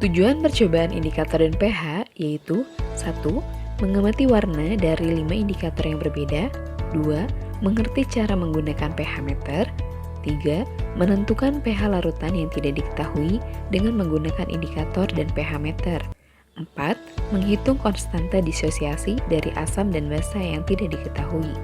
Tujuan percobaan indikator dan pH yaitu 1. Mengamati warna dari 5 indikator yang berbeda. 2. Mengerti cara menggunakan pH meter. 3. Menentukan pH larutan yang tidak diketahui dengan menggunakan indikator dan pH meter. 4. Menghitung konstanta disosiasi dari asam dan basa yang tidak diketahui.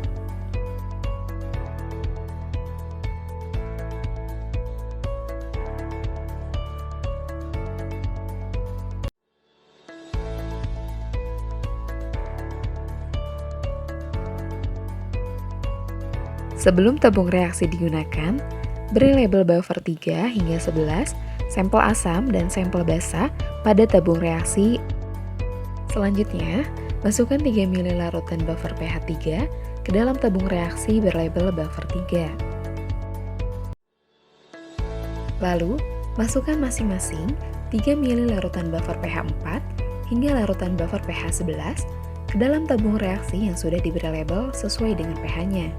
Sebelum tabung reaksi digunakan, beri label buffer 3 hingga 11, sampel asam dan sampel basa pada tabung reaksi. Selanjutnya, masukkan 3 ml larutan buffer pH 3 ke dalam tabung reaksi berlabel buffer 3. Lalu, masukkan masing-masing 3 ml larutan buffer pH 4 hingga larutan buffer pH 11 ke dalam tabung reaksi yang sudah diberi label sesuai dengan pH-nya.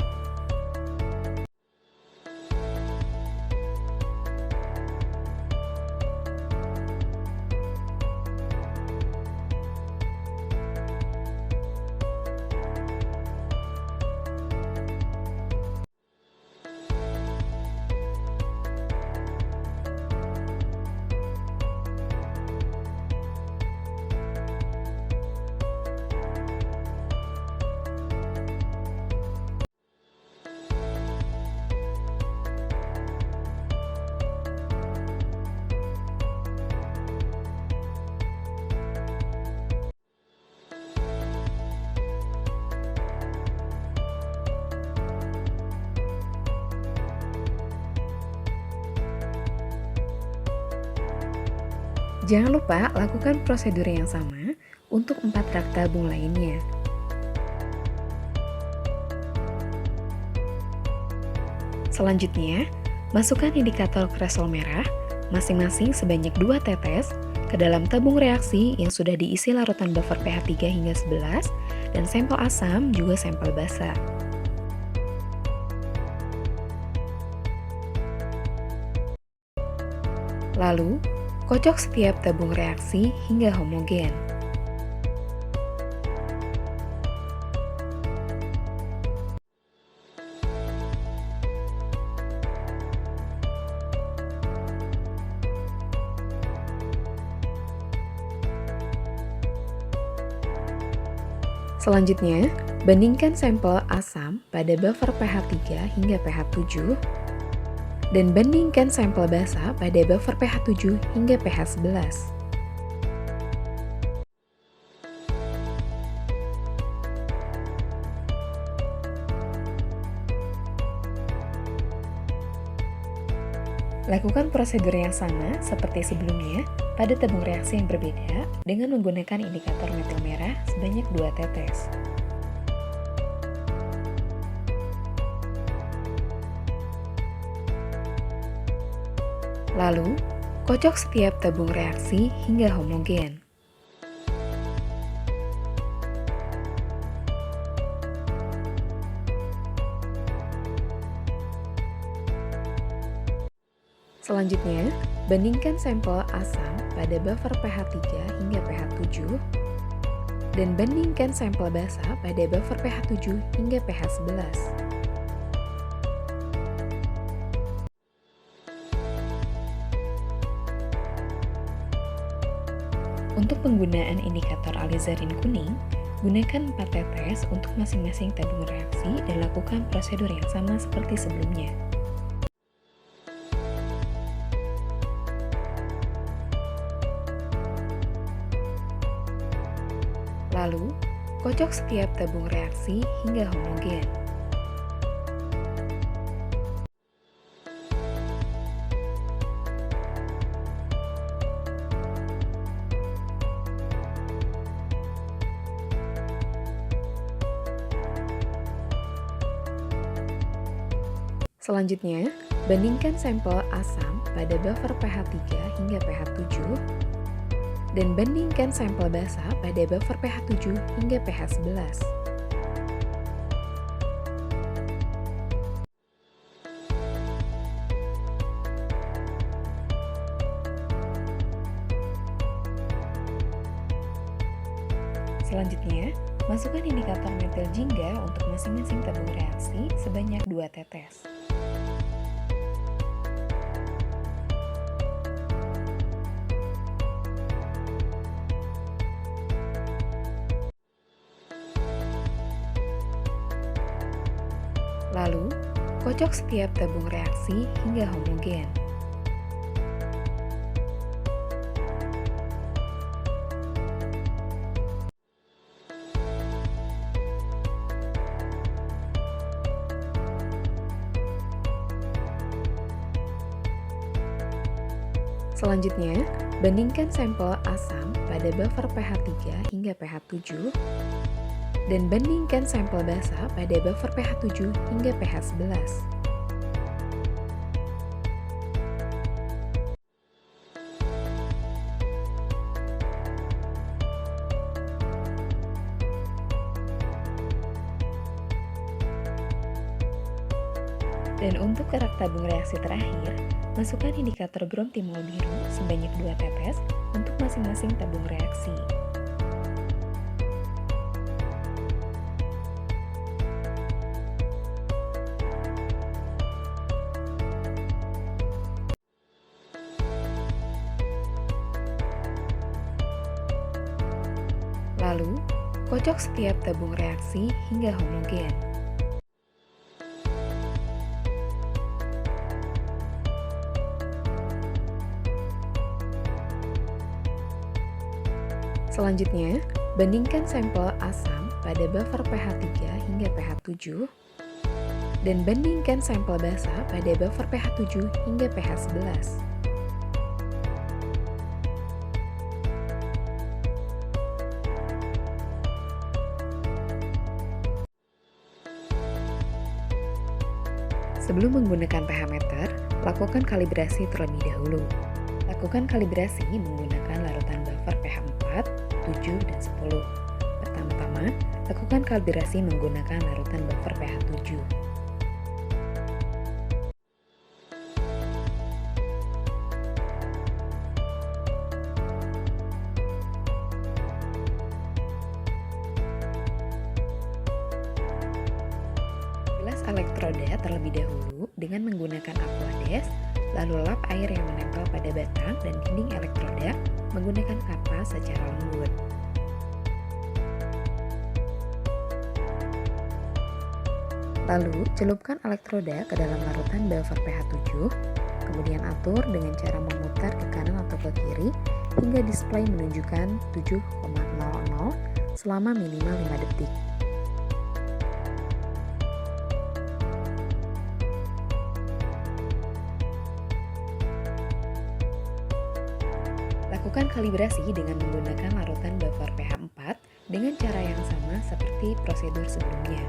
Jangan lupa lakukan prosedur yang sama untuk 4 rak tabung lainnya. Selanjutnya, masukkan indikator kresol merah masing-masing sebanyak 2 tetes ke dalam tabung reaksi yang sudah diisi larutan buffer pH 3 hingga 11 dan sampel asam juga sampel basa. Lalu, kocok setiap tabung reaksi hingga homogen. Selanjutnya, bandingkan sampel asam pada buffer pH 3 hingga pH 7 dan bandingkan sampel basa pada buffer pH 7 hingga pH 11. Lakukan prosedur yang sama seperti sebelumnya pada tabung reaksi yang berbeda dengan menggunakan indikator metil merah sebanyak 2 tetes. Lalu, kocok setiap tabung reaksi hingga homogen. Selanjutnya, bandingkan sampel asam pada buffer pH 3 hingga pH 7 dan bandingkan sampel basa pada buffer pH 7 hingga pH 11. Untuk penggunaan indikator alizarin kuning, gunakan 4 tetes untuk masing-masing tabung reaksi dan lakukan prosedur yang sama seperti sebelumnya. Lalu, kocok setiap tabung reaksi hingga homogen. Selanjutnya, bandingkan sampel asam pada buffer pH 3 hingga pH 7 dan bandingkan sampel basa pada buffer pH 7 hingga pH 11. Selanjutnya, masukkan indikator metil jingga untuk masing-masing tabung reaksi sebanyak 2 tetes. Lalu, kocok setiap tabung reaksi hingga homogen. Selanjutnya, bandingkan sampel asam pada buffer pH 3 hingga pH 7 dan bandingkan sampel basa pada buffer pH 7 hingga pH 11. Dan untuk kerak tabung reaksi terakhir, masukkan indikator bromtimol biru sebanyak 2 tetes untuk masing-masing tabung reaksi. Lalu, kocok setiap tabung reaksi hingga homogen. Selanjutnya, bandingkan sampel asam pada buffer pH 3 hingga pH 7 dan bandingkan sampel basa pada buffer pH 7 hingga pH 11. Sebelum menggunakan pH meter, lakukan kalibrasi terlebih dahulu. Lakukan kalibrasi menggunakan larutan buffer pH 4, 7, dan 10. Pertama-tama, lakukan kalibrasi menggunakan larutan buffer pH 7. Bilas elektroda terlebih dahulu dengan menggunakan aquades, lalu lap air yang menempel pada batang dan dinding elektroda menggunakan kapas secara lembut. Lalu, celupkan elektroda ke dalam larutan buffer pH 7, kemudian atur dengan cara memutar ke kanan atau ke kiri hingga display menunjukkan 7,00 selama minimal 5 detik. Lakukan kalibrasi dengan menggunakan larutan buffer pH 4 dengan cara yang sama seperti prosedur sebelumnya.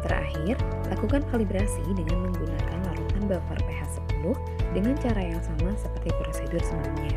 Terakhir, lakukan kalibrasi dengan menggunakan larutan buffer pH 10 dengan cara yang sama seperti prosedur sebelumnya.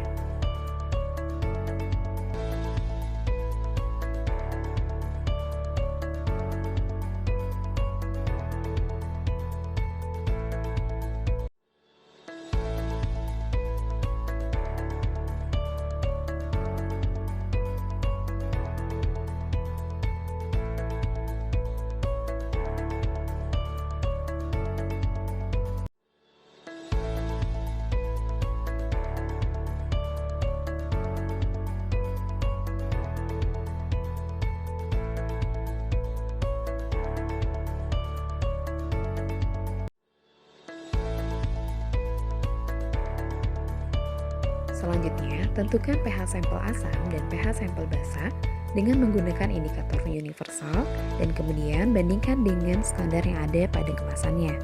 Selanjutnya, tentukan pH sampel asam dan pH sampel basa dengan menggunakan indikator universal dan kemudian bandingkan dengan standar yang ada pada kemasannya.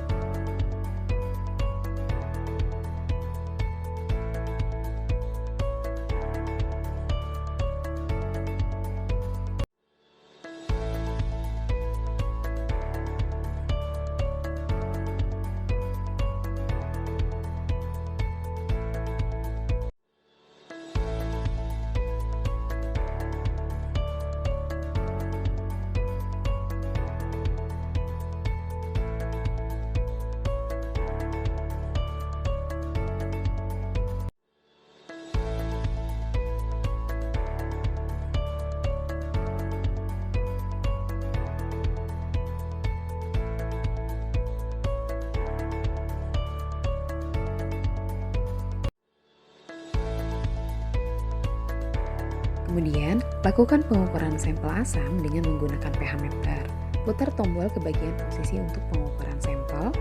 Kemudian, lakukan pengukuran sampel asam dengan menggunakan pH meter. Putar tombol ke bagian posisi untuk pengukuran sampel.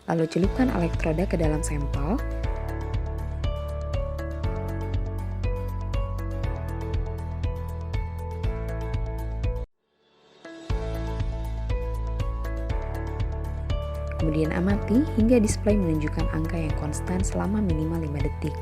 Lalu celupkan elektroda ke dalam sampel. Kemudian amati hingga display menunjukkan angka yang konstan selama minimal 5 detik.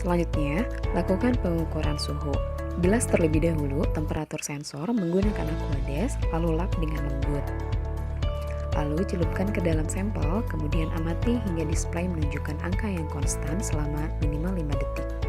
Selanjutnya, lakukan pengukuran suhu. Bilas terlebih dahulu temperatur sensor menggunakan Aquades, lalu lap dengan lembut. Lalu celupkan ke dalam sampel, kemudian amati hingga display menunjukkan angka yang konstan selama minimal 5 detik.